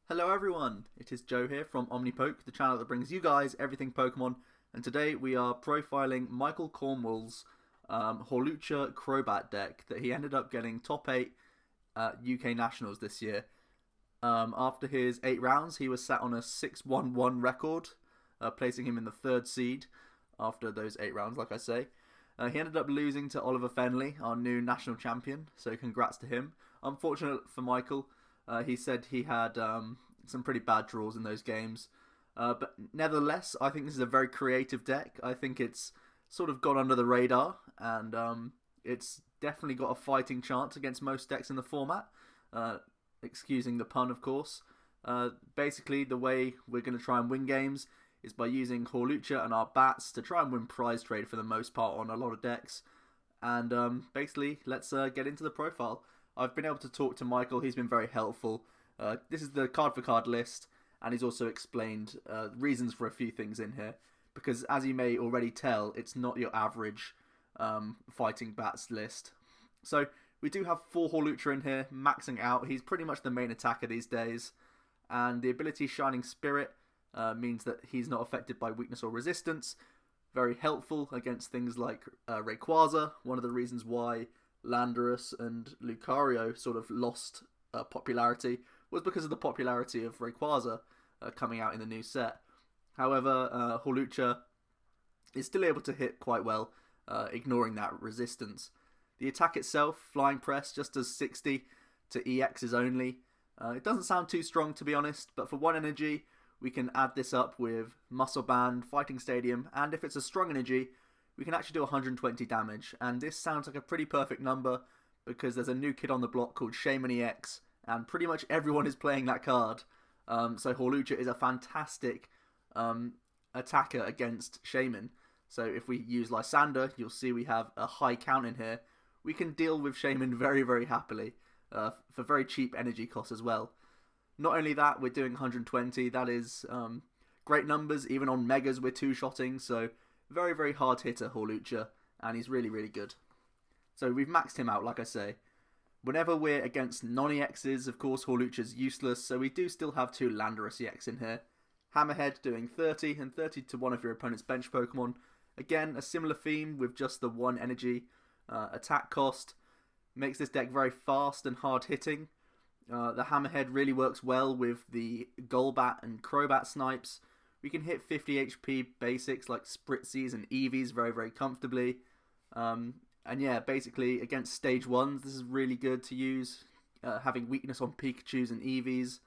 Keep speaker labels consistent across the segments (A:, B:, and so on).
A: Hello everyone, it is Joe here from Omnipoke, the channel that brings you guys everything Pokemon, and today we are profiling Michael Cornwall's Hawlucha Crobat deck that he ended up getting top 8 at UK Nationals this year. After his 8 rounds, he was sat on a 6-1-1 record, placing him in the 3rd seed after those 8 rounds, like I say. He ended up losing to Oliver Fenley, our new national champion, so congrats to him. Unfortunate for Michael, he said he had some pretty bad draws in those games. But nevertheless, I think this is a very creative deck. I think it's sort of gone under the radar, and it's definitely got a fighting chance against most decks in the format. Excusing the pun, of course. Basically, the way we're going to try and win games is by using Hawlucha and our bats to try and win prize trade for the most part on a lot of decks. And basically, let's get into the profile. I've been able to talk to Michael. He's been very helpful. This is the card for card list, and he's also explained reasons for a few things in here. Because as you may already tell, it's not your average fighting bats list. So we do have 4 Hawlucha in here, maxing out. He's pretty much the main attacker these days. And the ability Shining Spirit means that he's not affected by weakness or resistance. Very helpful against things like Rayquaza, one of the reasons why Landorus and Lucario sort of lost popularity was because of the popularity of Rayquaza coming out in the new set. However, Hawlucha is still able to hit quite well, ignoring that resistance. The attack itself, Flying Press, just does 60 to EXs only. It doesn't sound too strong, to be honest, but for 1 energy, we can add this up with Muscle Band, Fighting Stadium, and if it's a strong energy, we can actually do 120 damage, and this sounds like a pretty perfect number because there's a new kid on the block called Shaman EX, and pretty much everyone is playing that card. So Hawlucha is a fantastic attacker against Shaman. So if we use Lysander, you'll see we have a high count in here. We can deal with Shaman very, very happily for very cheap energy costs as well. Not only that, we're doing 120. That is great numbers. Even on Megas, we're 2-shotting, so very, very hard hitter, Hawlucha, and he's really, really good. So we've maxed him out, like I say. Whenever we're against non-EXs, of course, Hawlucha's useless, so we do still have 2 Landorus EX in here. Hammerhead doing 30, and 30 to one of your opponent's bench Pokemon. Again, a similar theme with just the 1 energy attack cost. Makes this deck very fast and hard hitting. The Hammerhead really works well with the Golbat and Crobat snipes. We can hit 50 HP basics like Spritzies and Eevees very, very comfortably. And yeah, basically against stage 1s, this is really good to use. Having weakness on Pikachus and Eevees.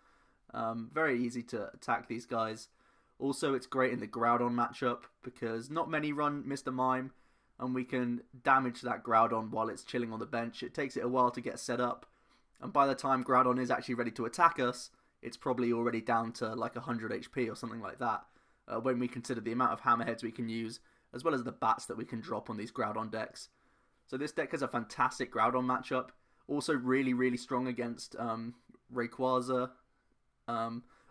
A: Very easy to attack these guys. Also, it's great in the Groudon matchup because not many run Mr. Mime, and we can damage that Groudon while it's chilling on the bench. It takes it a while to get set up, and by the time Groudon is actually ready to attack us, it's probably already down to like 100 HP or something like that, when we consider the amount of Hammerheads we can use, as well as the bats that we can drop on these Groudon decks. So this deck has a fantastic Groudon matchup. Also really, really strong against Rayquaza.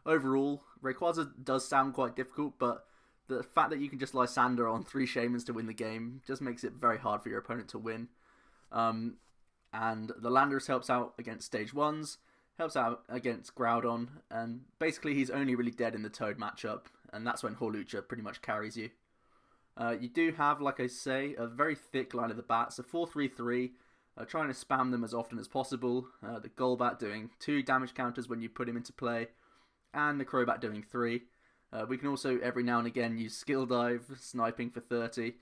A: Overall, Rayquaza does sound quite difficult, but the fact that you can just Lysander on 3 Shamans to win the game just makes it very hard for your opponent to win. And the Landorus helps out against stage 1s, helps out against Groudon, and basically he's only really dead in the Toad matchup, and that's when Hawlucha pretty much carries you. You do have, like I say, a very thick line of the bats, a 4-3-3, trying to spam them as often as possible. The Golbat doing 2 damage counters when you put him into play, and the Crobat doing 3. We can also every now and again use Skill Dive, sniping for 30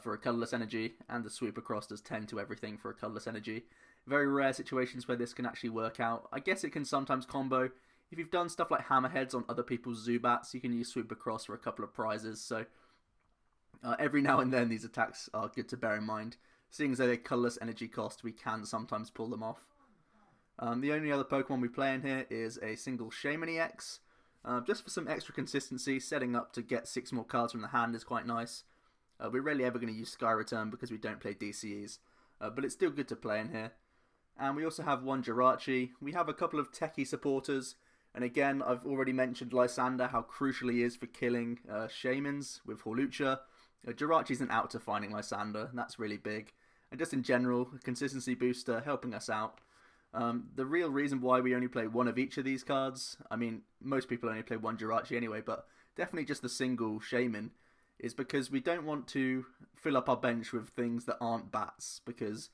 A: for a colourless energy, and the Swoop Across does 10 to everything for a colourless energy. Very rare situations where this can actually work out. I guess it can sometimes combo. If you've done stuff like Hammerheads on other people's Zubats, you can use Swoop Across for a couple of prizes, so every now and then these attacks are good to bear in mind. Seeing as they're colourless energy cost, we can sometimes pull them off. The only other Pokemon we play in here is a single Shaman EX. Just for some extra consistency, setting up to get 6 more cards from the hand is quite nice. We're rarely ever going to use Sky Return because we don't play DCEs, but it's still good to play in here. And we also have 1 Jirachi. We have a couple of techie supporters, and again, I've already mentioned Lysander, how crucial he is for killing Shamans with Hawlucha. Jirachi's an out to finding Lysander, and that's really big. And just in general, a consistency booster helping us out. The real reason why we only play one of each of these cards, I mean, most people only play one Jirachi anyway, but definitely just the single Shaman, is because we don't want to fill up our bench with things that aren't bats, because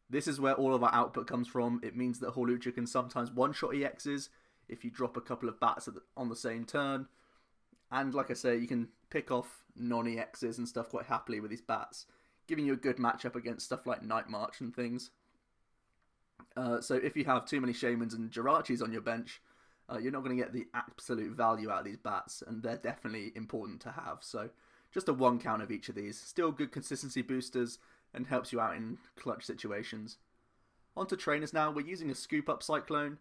A: this is where all of our output comes from. It means that Hawlucha can sometimes one-shot EXs if you drop a couple of bats on the same turn. And like I say, you can pick off non-EXs and stuff quite happily with these bats, giving you a good matchup against stuff like Night March and things. So if you have too many Shamans and Jirachis on your bench, you're not going to get the absolute value out of these bats, and they're definitely important to have. So just a 1 count of each of these. Still good consistency boosters and helps you out in clutch situations. On to trainers now. We're using a Scoop Up Cyclone.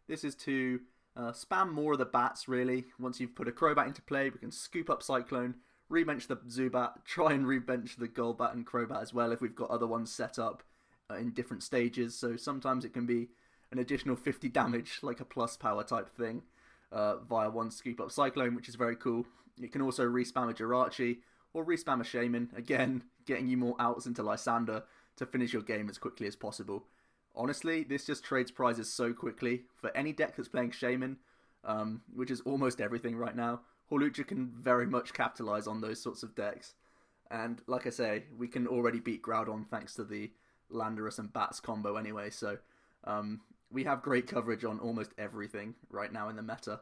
A: This is to spam more of the bats, really. Once you've put a Crobat into play, we can Scoop Up Cyclone, rebench the Zubat, try and rebench the Golbat and Crobat as well if we've got other ones set up in different stages. So sometimes it can be an additional 50 damage, like a plus power type thing, via one Scoop Up Cyclone, which is very cool. You can also respam a Jirachi or respam a Shaman, again, getting you more outs into Lysander to finish your game as quickly as possible. Honestly, this just trades prizes so quickly. For any deck that's playing Shaman, which is almost everything right now, Hawlucha can very much capitalize on those sorts of decks. And like I say, we can already beat Groudon thanks to the Landorus and Bats combo anyway, so we have great coverage on almost everything right now in the meta.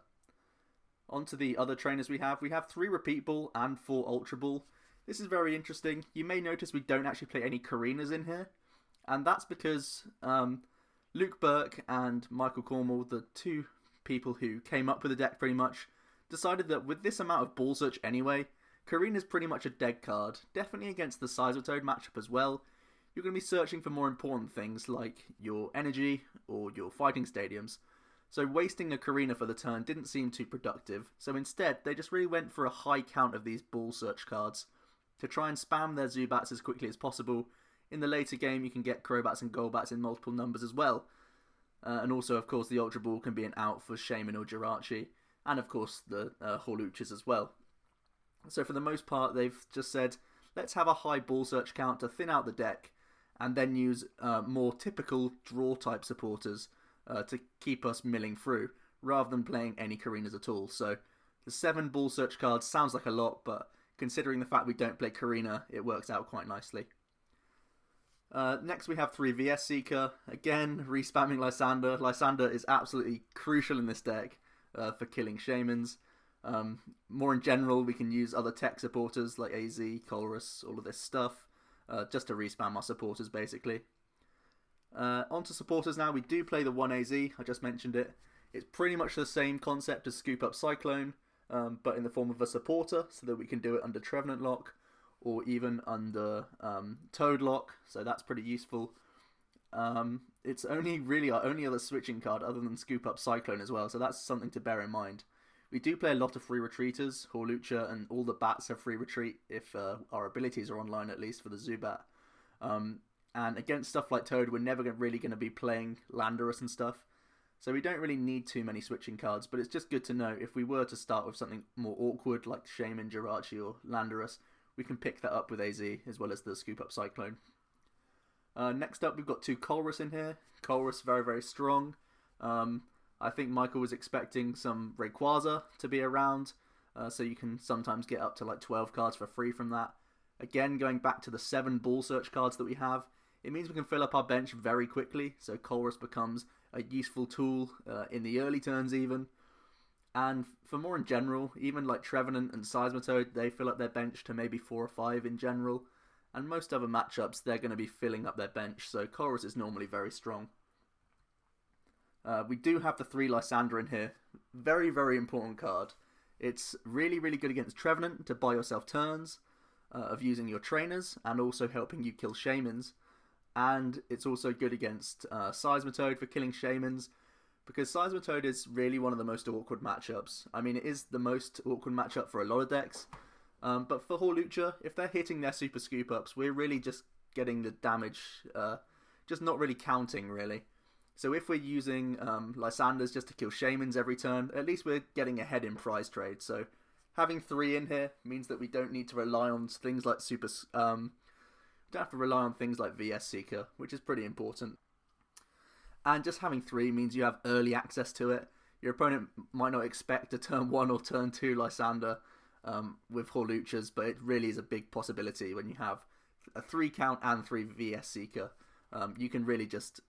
A: On to the other trainers we have. We have 3 Repeat Ball and 4 Ultra Ball. This is very interesting. You may notice we don't actually play any Karinas in here, and that's because Luke Burke and Michael Cornwall, the 2 people who came up with the deck pretty much, decided that with this amount of Ball Search anyway, Karina's pretty much a dead card, definitely against the Seismitoad matchup as well. You're going to be searching for more important things like your energy or your fighting stadiums. So wasting a Karina for the turn didn't seem too productive, so instead they just really went for a high count of these Ball Search cards to try and spam their Zubats as quickly as possible. In the later game you can get Crobats and Golbats in multiple numbers as well. And also of course the Ultra Ball can be an out for Shaman or Jirachi, and of course the Hawluchas as well. So for the most part they've just said, let's have a high Ball Search count to thin out the deck, and then use more typical draw type supporters to keep us milling through, rather than playing any Karinas at all. So the 7 Ball Search cards sounds like a lot, but considering the fact we don't play Karina, it works out quite nicely. Next we have 3 VS Seeker. Again, respamming Lysander. Lysander is absolutely crucial in this deck for killing Shamans. More in general, we can use other tech supporters like AZ, Colrus, all of this stuff, just to respam our supporters basically. Onto supporters now. We do play the 1AZ, I just mentioned it. It's pretty much the same concept as Scoop Up Cyclone, but in the form of a supporter, so that we can do it under Trevenant Lock, or even under Toad Lock, so that's pretty useful. It's only really our only other switching card other than Scoop Up Cyclone as well, so that's something to bear in mind. We do play a lot of free retreaters. Hawlucha and all the bats have free retreat if our abilities are online, at least for the Zubat. And against stuff like Toad, we're never really going to be playing Landorus and stuff. So we don't really need too many switching cards, but it's just good to know if we were to start with something more awkward like Shaman, Jirachi or Landorus, we can pick that up with AZ as well as the Scoop Up Cyclone. Next up we've got 2 Colrus in here. Colrus very, very strong. I think Michael was expecting some Rayquaza to be around, so you can sometimes get up to like 12 cards for free from that. Again, going back to the 7 Ball Search cards that we have, it means we can fill up our bench very quickly, so Colrus becomes a useful tool in the early turns even. And for more in general, even like Trevenant and Seismitoad, they fill up their bench to maybe 4 or 5 in general. And most other matchups, they're going to be filling up their bench, so Colrus is normally very strong. We do have the 3 Lysander in here. Very, very important card. It's really, really good against Trevenant to buy yourself turns of using your trainers, and also helping you kill Shamans. And it's also good against Seismitoad for killing Shamans, because Seismitoad is really one of the most awkward matchups. I mean, it is the most awkward matchup for a lot of decks, but for Hawlucha, if they're hitting their Super Scoop Ups, we're really just getting the damage, just not really counting, really. So if we're using Lysanders just to kill Shamans every turn, at least we're getting ahead in prize trade. So having 3 in here means that we don't need to rely on things like don't have to rely on things like VS Seeker, which is pretty important. And just having 3 means you have early access to it. Your opponent might not expect a turn 1 or turn 2 Lysander with Hawluchas, but it really is a big possibility when you have a 3 count and 3 VS Seeker. You can really just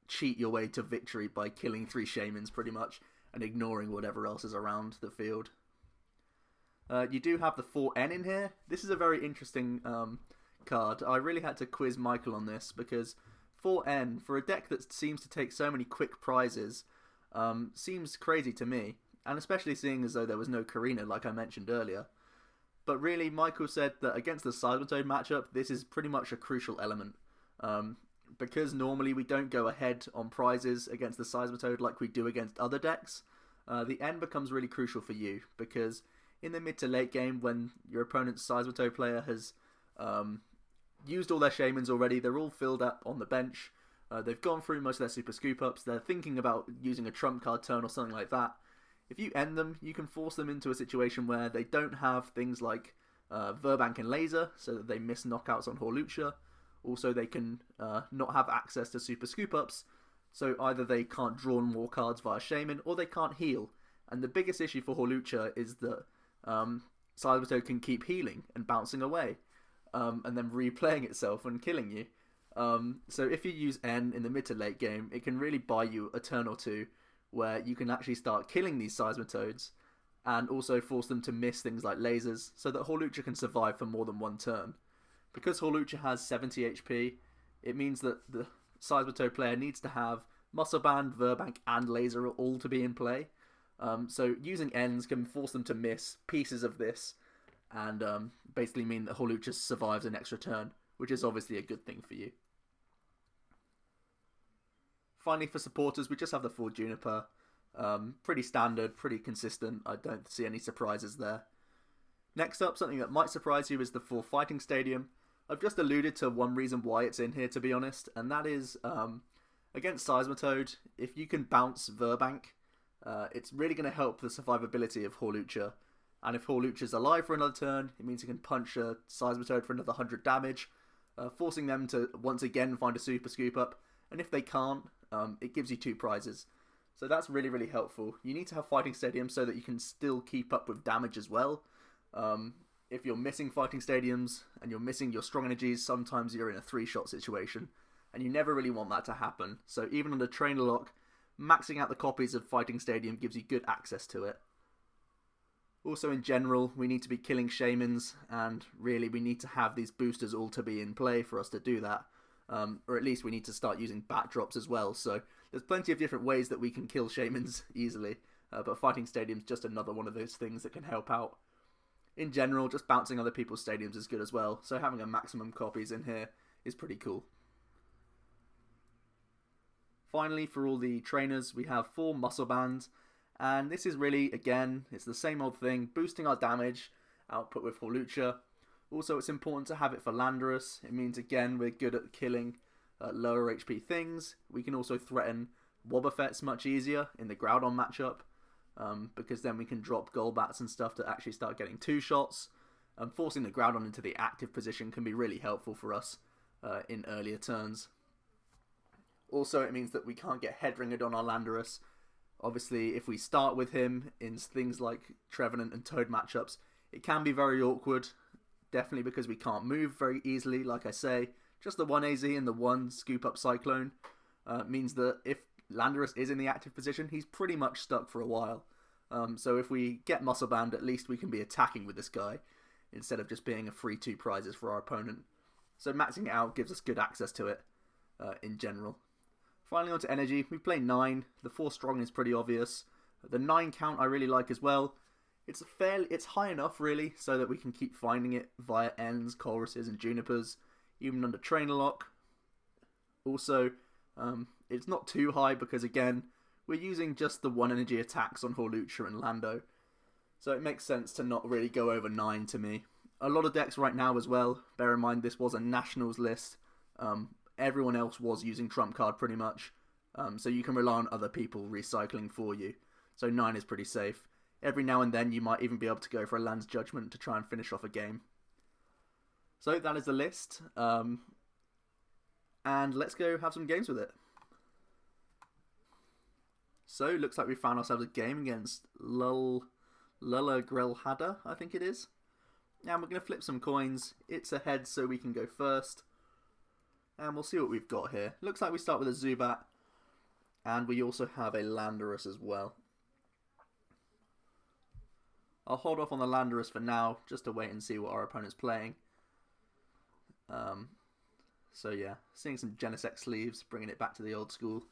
A: cheat your way to victory by killing 3 Shamans pretty much and ignoring whatever else is around the field. You do have the 4N in here. This is a very interesting card. I really had to quiz Michael on this because 4N, for a deck that seems to take so many quick prizes, seems crazy to me. And especially seeing as though there was no Karina, like I mentioned earlier. But really, Michael said that against the Seismitoad matchup, this is pretty much a crucial element. Because normally we don't go ahead on prizes against the Seismitoad like we do against other decks, the N becomes really crucial for you. Because in the mid to late game, when your opponent's Seismitoad player has used all their Shamans already, they're all filled up on the bench, they've gone through most of their Super Scoop Ups, they're thinking about using a trump card turn or something like that. If you end them, you can force them into a situation where they don't have things like Verbank and Laser, so that they miss knockouts on Hawlucha. Also, they can not have access to Super Scoop Ups, so either they can't draw more cards via Shaman, or they can't heal. And the biggest issue for Hawlucha is that Seismitoad can keep healing and bouncing away, and then replaying itself and killing you. So if you use N in the mid to late game, it can really buy you a turn or two where you can actually start killing these Seismitoads and also force them to miss things like lasers so that Hawlucha can survive for more than one turn. Because Hawlucha has 70 HP, it means that the Seismitoad player needs to have Muscle Band, Verbank and Laser all to be in play. So using Ns can force them to miss pieces of this and basically mean that Hawlucha survives an extra turn, which is obviously a good thing for you. Finally, for supporters, we just have the 4 Juniper. Pretty standard, pretty consistent. I don't see any surprises there. Next up, something that might surprise you is the 4 Fighting Stadium. I've just alluded to one reason why it's in here, to be honest, and that is against Seismitoad, if you can bounce Verbank, it's really going to help the survivability of Hawlucha. And if Hawlucha's alive for another turn, it means you can punch a Seismitoad for another 100 damage, forcing them to once again find a Super Scoop Up. And if they can't, it gives you 2 prizes. So that's really, really helpful. You need to have Fighting Stadium so that you can still keep up with damage as well. If you're missing Fighting Stadiums and you're missing your Strong Energies, sometimes you're in a 3-shot situation. And you never really want that to happen. So even under Trainer Lock, maxing out the copies of Fighting Stadium gives you good access to it. Also in general, we need to be killing Shamans, and really we need to have these boosters all to be in play for us to do that. Or at least we need to start using backdrops as well, so there's plenty of different ways that we can kill Shamans easily, but Fighting Stadium's just another one of those things that can help out. In general, just bouncing other people's stadiums is good as well, so having a maximum copies in here is pretty cool. Finally, for all the trainers, we have 4 Muscle Bands, and this is really, again, it's the same old thing, boosting our damage output with Hawlucha. Also, it's important to have it for Landorus. It means, again, we're good at killing lower HP things. We can also threaten Wobbuffets much easier in the Groudon matchup, because then we can drop Golbats and stuff to actually start getting 2 shots. Forcing the Groudon into the active position can be really helpful for us in earlier turns. Also, it means that we can't get head-ringed on our Landorus. Obviously, if we start with him in things like Trevenant and Toad matchups, it can be very awkward. Definitely because we can't move very easily, like I say. Just the 1 AZ and the 1 Scoop Up Cyclone means that if Landorus is in the active position, he's pretty much stuck for a while. So if we get Muscle Band, at least we can be attacking with this guy, instead of just being a free 2 prizes for our opponent. So maxing it out gives us good access to it in general. Finally, on to energy. We play 9. The 4 strong is pretty obvious. The 9 count I really like as well. It's high enough, really, so that we can keep finding it via Ns, Choruses, and Junipers, even under Trainer Lock. Also, it's not too high because, again, we're using just the 1 energy attacks on Hawlucha and Lando. So it makes sense to not really go over 9 to me. A lot of decks right now as well. Bear in mind, this was a Nationals list. Everyone else was using Trump Card pretty much. So you can rely on other people recycling for you. So 9 is pretty safe. Every now and then you might even be able to go for a Land's Judgment to try and finish off a game. So that is the list. And let's go have some games with it. So, looks like we found ourselves a game against Lulla Grelhada, I think it is. And we're going to flip some coins. It's a head, so we can go first. And we'll see what we've got here. Looks like we start with a Zubat. And we also have a Landorus as well. I'll hold off on the Landorus for now, just to wait and see what our opponent's playing. So yeah, seeing some Genesect sleeves, bringing it back to the old school.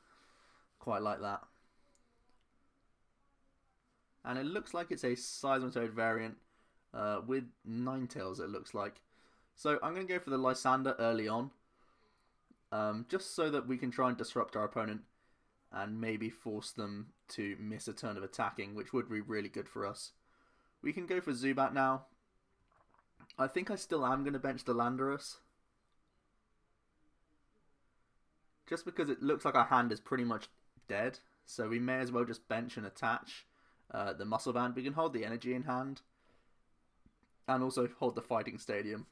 A: Quite like that. And it looks like it's a Seismitoad variant with Ninetales, it looks like. So I'm going to go for the Lysander early on. Just so that we can try and disrupt our opponent and maybe force them to miss a turn of attacking, which would be really good for us. We can go for Zubat now. I think I still am going to bench the Landorus. Just because it looks like our hand is pretty much dead. So we may as well just bench and attach the Muscle Band. We can hold the energy in hand. And also hold the Fighting Stadium.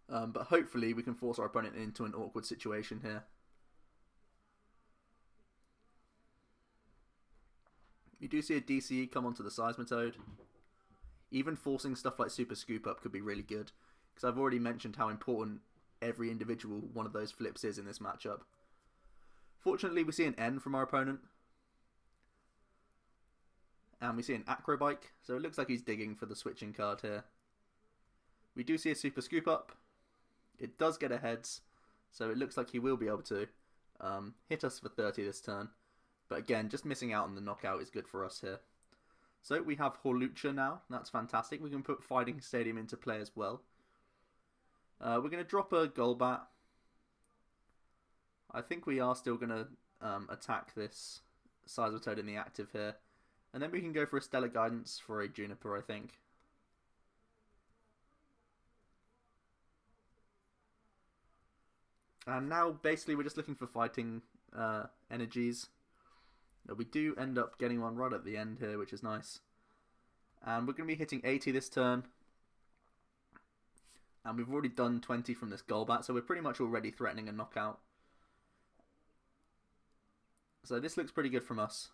A: But hopefully we can force our opponent into an awkward situation here. You do see a DCE come onto the Seismitoad. Even forcing stuff like Super Scoop Up could be really good. Because I've already mentioned how important every individual one of those flips is in this matchup. Fortunately, we see an N from our opponent. And we see an Acrobike. So it looks like he's digging for the switching card here. We do see a Super Scoop Up. It does get a heads. So it looks like he will be able to hit us for 30 this turn. But again, just missing out on the knockout is good for us here. So we have Hawlucha now. That's fantastic. We can put Fighting Stadium into play as well. We're going to drop a Golbat. I think we are still going to attack this Seismitoad in the active here. And then we can go for a Stellar Guidance for a Juniper, I think. And now, basically, we're just looking for fighting energies. We do end up getting one right at the end here, which is nice. And we're going to be hitting 80 this turn. And we've already done 20 from this Golbat, so we're pretty much already threatening a knockout. So this looks pretty good from us.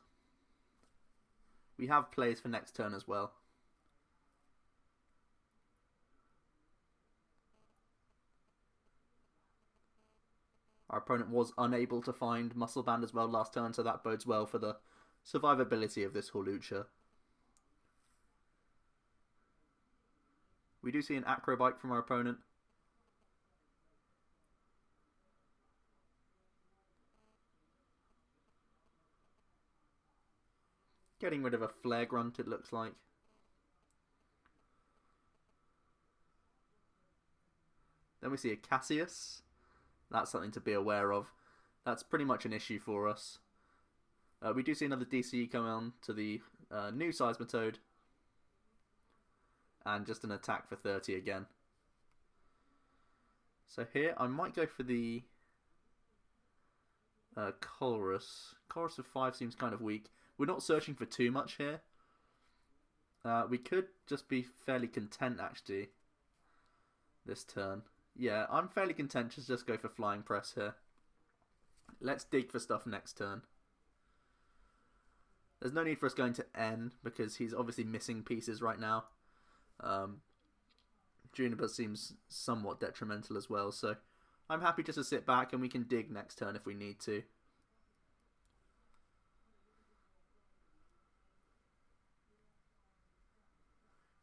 A: We have plays for next turn as well. Our opponent was unable to find Muscle Band as well last turn, so that bodes well for the survivability of this Hawlucha. We do see an Acrobike from our opponent. Getting rid of a Flare Grunt, it looks like. Then we see a Cassius. That's something to be aware of. That's pretty much an issue for us. We do see another DCE come on to the new Seismitoad. And just an attack for 30 again. So here, I might go for the Colrus. Chorus of 5 seems kind of weak. We're not searching for too much here. We could just be fairly content, actually, this turn. Yeah, I'm fairly content to just go for Flying Press here. Let's dig for stuff next turn. There's no need for us going to N, because he's obviously missing pieces right now. Juniper seems somewhat detrimental as well, so I'm happy just to sit back and we can dig next turn if we need to.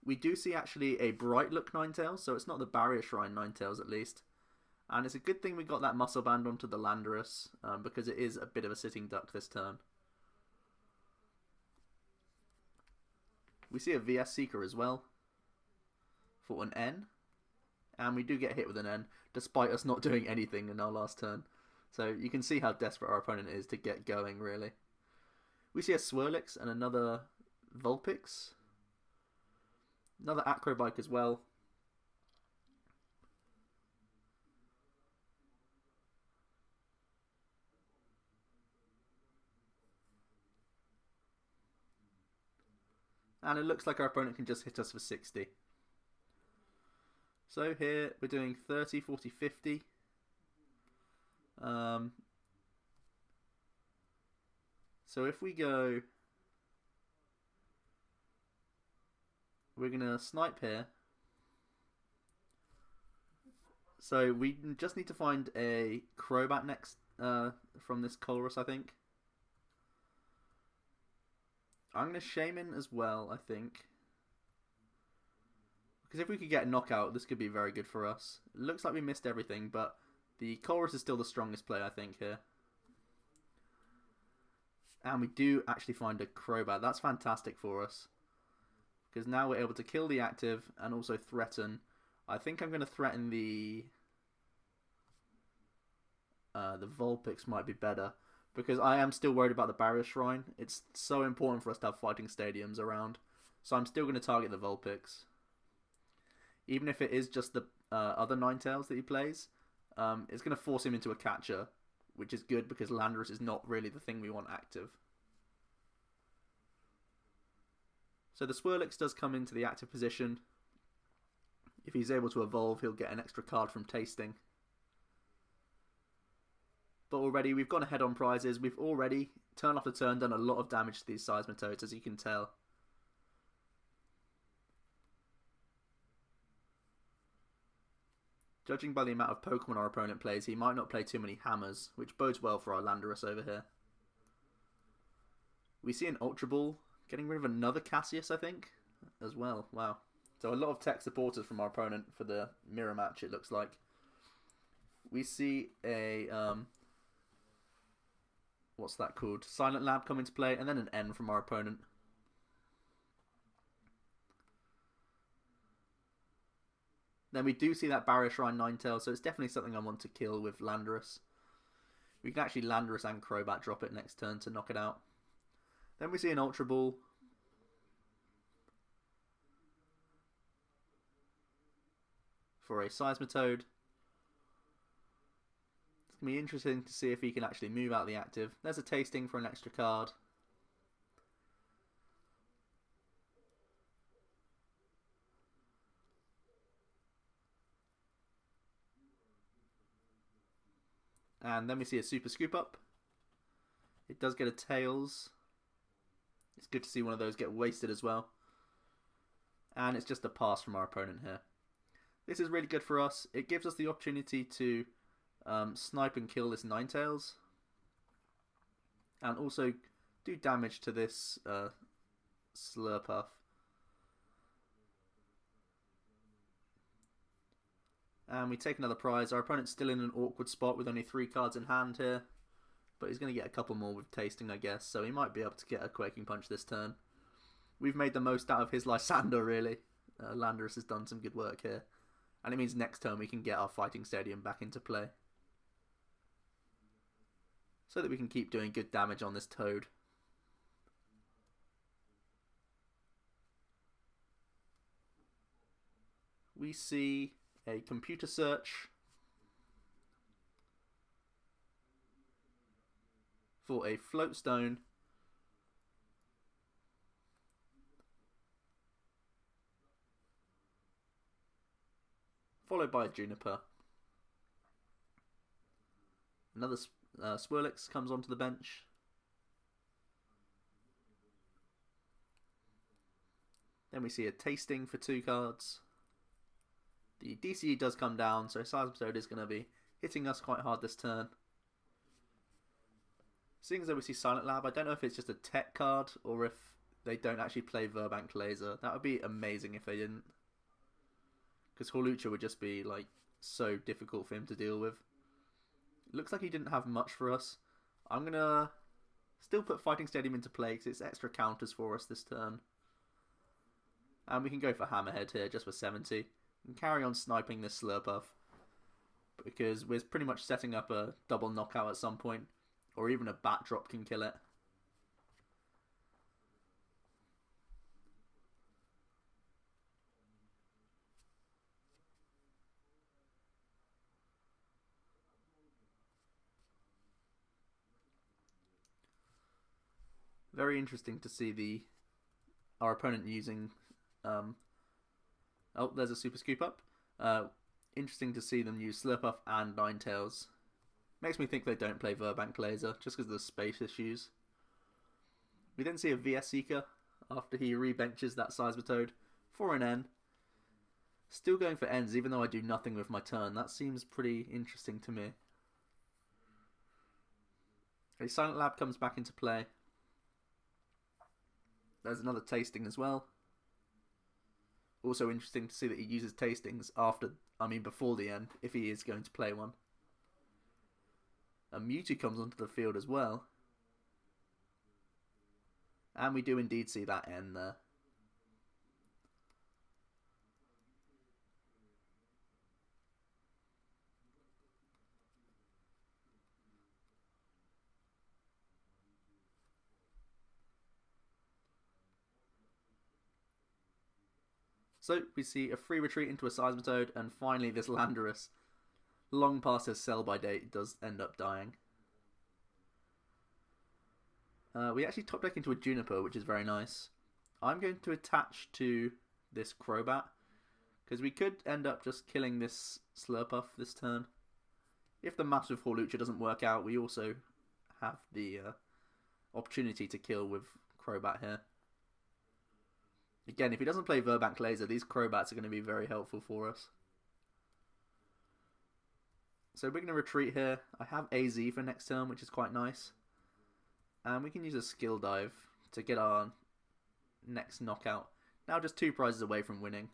A: We do see actually a Bright Look Ninetales, so it's not the Barrier Shrine Ninetales at least. And it's a good thing we got that Muscle Band onto the Landorus, because it is a bit of a sitting duck this turn. We see a VS Seeker as well for an N. And we do get hit with an N, despite us not doing anything in our last turn. So you can see how desperate our opponent is to get going, really. We see a Swirlix and another Vulpix. Another Acrobike as well. And it looks like our opponent can just hit us for 60. So here we're doing 30, 40, 50. So if we go... We're going to snipe here. So we just need to find a Crobat next from this Colress, I think. I'm going to Shaman as well, I think. Because if we could get a knockout, this could be very good for us. It looks like we missed everything, but the Colress is still the strongest play, I think, here. And we do actually find a Crobat. That's fantastic for us. Because now we're able to kill the active and also threaten. I think I'm going to threaten the Vulpix might be better. Because I am still worried about the Barrier Shrine. It's so important for us to have fighting stadiums around. So I'm still going to target the Vulpix. Even if it is just the other Ninetales that he plays. It's going to force him into a catcher. Which is good because Landorus is not really the thing we want active. So the Swirlix does come into the active position. If he's able to evolve, he'll get an extra card from tasting. But already we've gone ahead on prizes. We've already, turn after turn, done a lot of damage to these Seismitoads, as you can tell. Judging by the amount of Pokemon our opponent plays, he might not play too many Hammers, which bodes well for our Landorus over here. We see an Ultra Ball, getting rid of another Cassius, I think, as well. Wow. So a lot of tech supporters from our opponent for the mirror match, it looks like. We see a, what's that called? Silent Lab come into play, and then an N from our opponent. Then we do see that Barrier Shrine Ninetales, so it's definitely something I want to kill with Landorus. We can actually Landorus and Crobat drop it next turn to knock it out. Then we see an Ultra Ball. For a Seismitoad. It's going to be interesting to see if he can actually move out the active. There's a tasting for an extra card. And then we see a Super Scoop Up. It does get a Tails. It's good to see one of those get wasted as well. And it's just a pass from our opponent here. This is really good for us. It gives us the opportunity to snipe and kill this Ninetales. And also do damage to this Slurpuff. And we take another prize. Our opponent's still in an awkward spot with only 3 cards in hand here. But he's going to get a couple more with tasting, I guess. So he might be able to get a Quaking Punch this turn. We've made the most out of his Lysander, really. Landorus has done some good work here. And it means next turn we can get our Fighting Stadium back into play. So that we can keep doing good damage on this Toad. We see a Computer Search for a Floatstone. Followed by a Juniper. Another Swirlix comes onto the bench. Then we see a Tasting for 2 cards. The DCE does come down, so Seismitoad is going to be hitting us quite hard this turn. Seeing as though we see Silent Lab, I don't know if it's just a tech card or if they don't actually play Verbank Laser. That would be amazing if they didn't. Because Hawlucha would just be like so difficult for him to deal with. Looks like he didn't have much for us. I'm going to still put Fighting Stadium into play because it's extra counters for us this turn. And we can go for Hammerhead here just for 70. And carry on sniping this Slurpuff. Because we're pretty much setting up a double knockout at some point. Or even a Bat Drop can kill it. Very interesting to see our opponent using... oh, there's a Super Scoop Up. Interesting to see them use Slurpuff and Ninetales. Makes me think they don't play Verbank Laser, just because of the space issues. We then see a VS Seeker after he rebenches that Seismitoad for an N. Still going for Ns even though I do nothing with my turn. That seems pretty interesting to me. A Silent Lab comes back into play. There's another tasting as well. Also interesting to see that he uses tastings before the end, if he is going to play one. A Mewtwo comes onto the field as well. And we do indeed see that N there. So we see a free retreat into a Seismitoad, and finally this Landorus, long past his sell-by date, does end up dying. We actually top deck into a Juniper, which is very nice. I'm going to attach to this Crobat, because we could end up just killing this Slurpuff this turn. If the massive Hawlucha doesn't work out, we also have the opportunity to kill with Crobat here. Again, if he doesn't play Verbank Laser, these Crobats are going to be very helpful for us. So we're going to retreat here. I have AZ for next turn, which is quite nice. And we can use a Skill Dive to get our next knockout. Now just 2 prizes away from winning.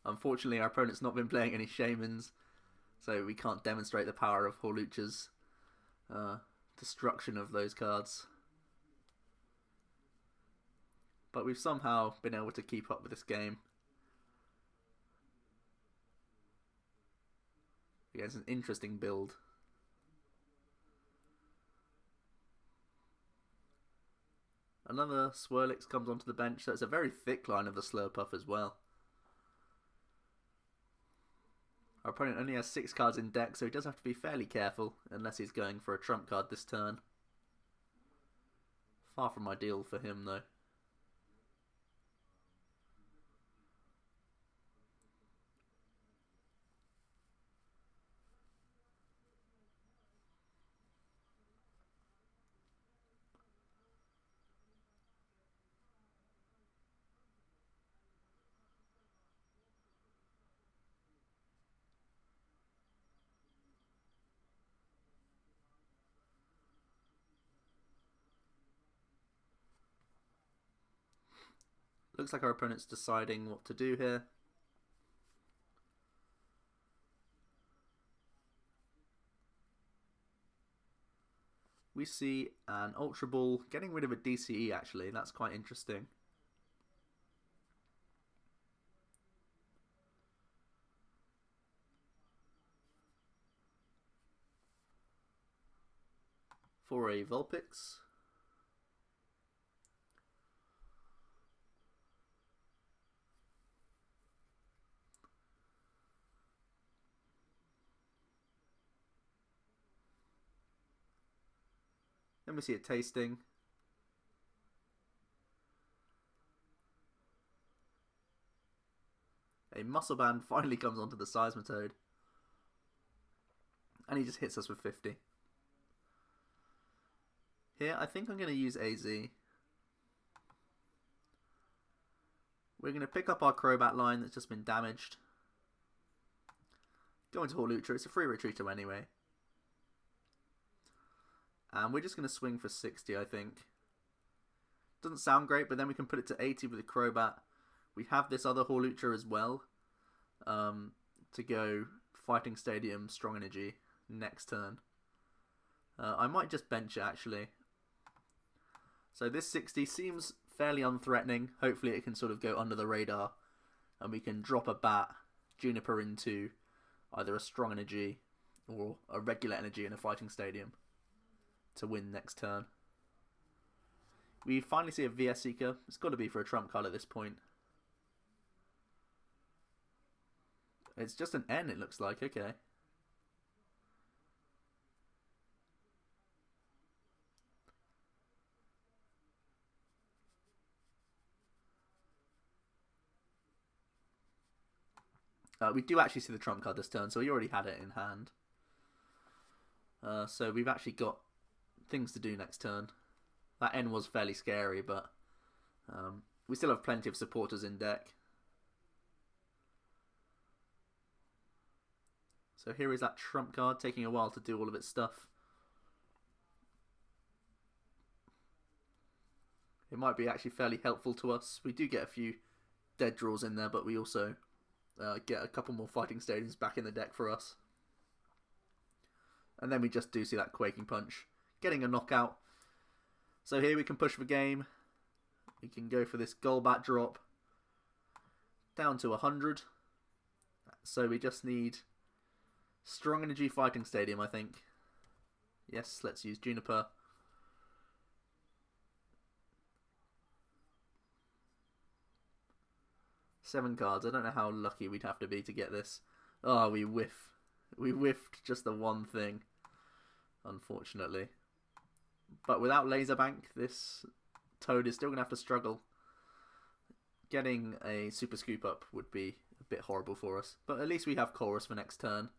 A: Unfortunately, our opponent's not been playing any Shamans, so we can't demonstrate the power of Hawlucha's destruction of those cards. But we've somehow been able to keep up with this game. Yeah, it's an interesting build. Another Swirlix comes onto the bench, so it's a very thick line of the Slurpuff as well. Our opponent only has 6 cards in deck, so he does have to be fairly careful, unless he's going for a trump card this turn. Far from ideal for him, though. Looks like our opponent's deciding what to do here. We see an Ultra Ball getting rid of a DCE actually, that's quite interesting. For a Vulpix. Then we see a tasting. A Muscle Band finally comes onto the Seismitoad. And he just hits us with 50. Here, I think I'm going to use AZ. We're going to pick up our Crobat line that's just been damaged. Go into Hawlucha, it's a free retreater anyway. And we're just going to swing for 60, I think. Doesn't sound great, but then we can put it to 80 with the Crobat. We have this other Hawlucha as well. To go Fighting Stadium, Strong Energy next turn. I might just bench it, actually. So this 60 seems fairly unthreatening. Hopefully it can sort of go under the radar. And we can drop a Bat, Juniper into either a Strong Energy or a regular Energy in a Fighting Stadium to win next turn. We finally see a VS Seeker. It's got to be for a trump card at this point. It's just an N, it looks like. Okay. We do actually see the trump card this turn, so he already had it in hand. So we've actually got things to do next turn. That N was fairly scary, but we still have plenty of supporters in deck. So here is that trump card, taking a while to do all of its stuff. It might be actually fairly helpful to us. We do get a few dead draws in there, but we also get a couple more fighting stadiums back in the deck for us. And then we just do see that Quaking Punch getting a knockout. So here we can push for game. We can go for this Golbat drop down to 100. So we just need Strong Energy Fighting Stadium, I think. Yes, let's use Juniper. Seven cards. I don't know how lucky we'd have to be to get this. Oh, we whiff. We whiffed just the one thing, unfortunately. But without Laser Bank, this Toad is still going to have to struggle. Getting a Super Scoop Up would be a bit horrible for us. But at least we have Chorus for next turn.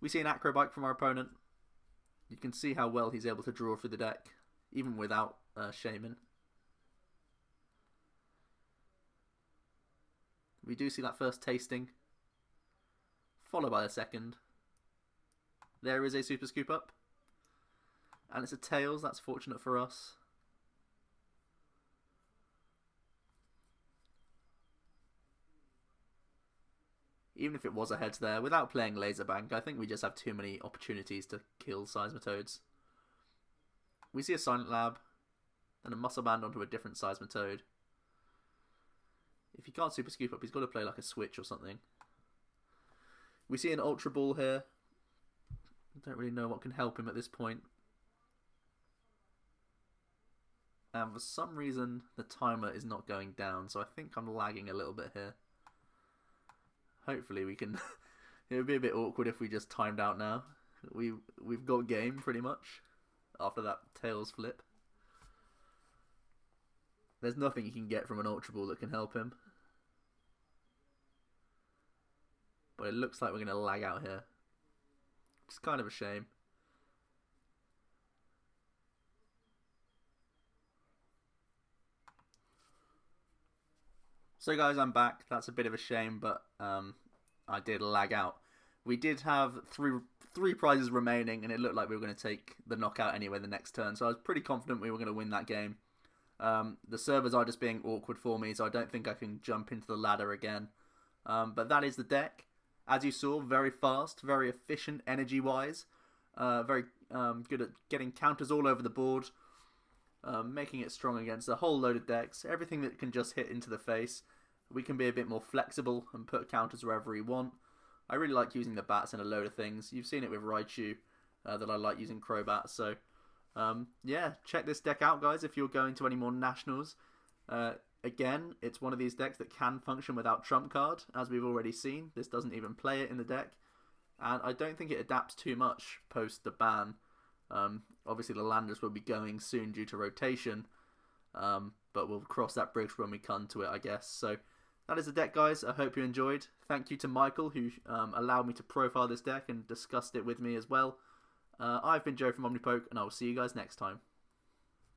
A: We see an Acrobike from our opponent. You can see how well he's able to draw through the deck, even without Shaman. We do see that first tasting, followed by the second. There is a Super Scoop Up. And it's a Tails, that's fortunate for us. Even if it was a heads there, without playing Laser Bank, I think we just have too many opportunities to kill Seismitoads. We see a Silent Lab, and a Muscle Band onto a different Seismitoad. If he can't Super Scoop Up, he's got to play like a Switch or something. We see an Ultra Ball here. I don't really know what can help him at this point. And for some reason, the timer is not going down, so I think I'm lagging a little bit here. Hopefully we can... It would be a bit awkward if we just timed out now. We've got game, pretty much, after that Tails flip. There's nothing you can get from an Ultra Ball that can help him. But it looks like we're going to lag out here. It's kind of a shame. So guys, I'm back. That's a bit of a shame, but I did lag out. We did have three prizes remaining, and it looked like we were going to take the knockout anyway the next turn. So I was pretty confident we were going to win that game. The servers are just being awkward for me, so I don't think I can jump into the ladder again. But that is the deck. As you saw, very fast, very efficient energy-wise. Very good at getting counters all over the board. Making it strong against a whole load of decks. Everything that can just hit into the face. We can be a bit more flexible and put counters wherever we want. I really like using the bats in a load of things. You've seen it with Raichu, that I like using Crobat. So, yeah, check this deck out, guys, if you're going to any more Nationals. Again, it's one of these decks that can function without Trump Card, as we've already seen. This doesn't even play it in the deck. And I don't think it adapts too much post the ban. Obviously, the Landers will be going soon due to rotation. But we'll cross that bridge when we come to it, I guess. So, that is the deck, guys. I hope you enjoyed. Thank you to Michael, who allowed me to profile this deck and discussed it with me as well. I've been Joe from Omnipoke, and I will see you guys next time.